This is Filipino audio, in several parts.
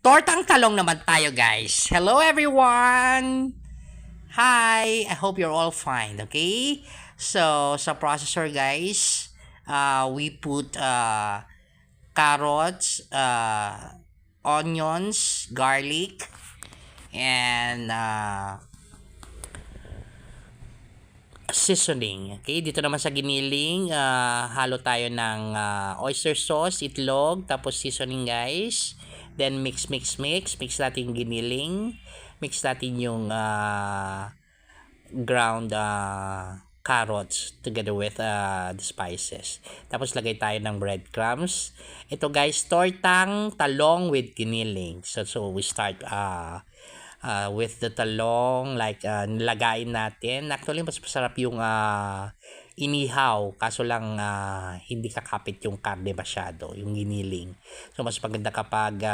Tortang talong naman tayo, guys. Hello, everyone! Hi! I hope you're all fine, okay? So, sa processor, guys, we put carrots, onions, garlic, and seasoning. Okay, dito naman sa giniling, halo tayo ng oyster sauce, itlog, tapos seasoning, guys. Then mix natin yung giniling, mix natin yung ground carrots together with the spices. Tapos lagay tayo ng breadcrumbs. Ito, guys, tortang talong with giniling. So we start with the talong, like nilagayin natin. Actually, mas masarap yung inihaw, kaso lang hindi kakapit yung karne masyado, yung giniling. So mas maganda kapag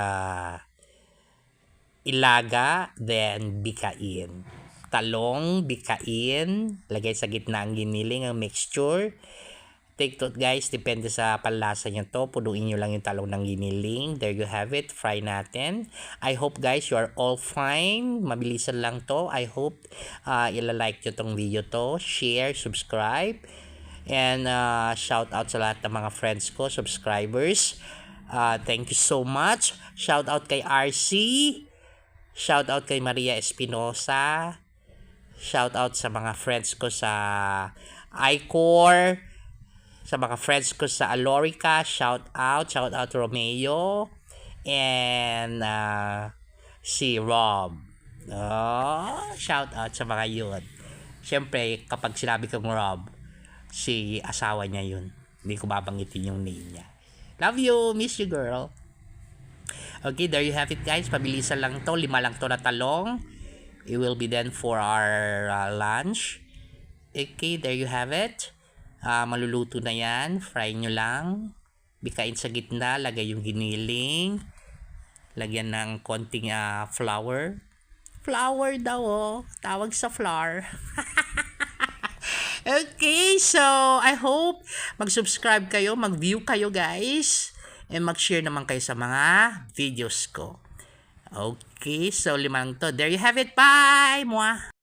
ilaga, then bikain. Talong, bikain, lagay sa gitna ang giniling, ang mixture. Take note, guys, depende sa panlasa nyo to. Punuin nyo lang yung talong ng giniling. There you have it. Fry natin. I hope, guys, you are all fine. Mabilisan lang to. I hope ilalike nyo tong video to. Share, subscribe. And shout out sa lahat ng mga friends ko, subscribers. Thank you so much. Shout out kay RC. Shout out kay Maria Espinosa. Shout out sa mga friends ko sa iCore. Sa mga friends ko sa Alorica, shout out Romeo, and si Rob. Shout out sa mga yun. Siyempre, kapag sinabi kong Rob, si asawa niya yun. Hindi ko babanggitin yung name niya. Love you, miss you, girl. Okay, there you have it, guys. Pabilisan lang to, 5 lang to na talong. It will be then for our lunch. Okay, there you have it. Maluluto na yan. Fry nyo lang. Bikain sa gitna. Lagay yung giniling. Lagyan ng konting flour. Flour daw, oh. Tawag sa flour. Okay, so I hope mag-subscribe kayo, mag-view kayo, guys. And mag-share naman kayo sa mga videos ko. Okay, so 5 to. There you have it. Bye! Mwah!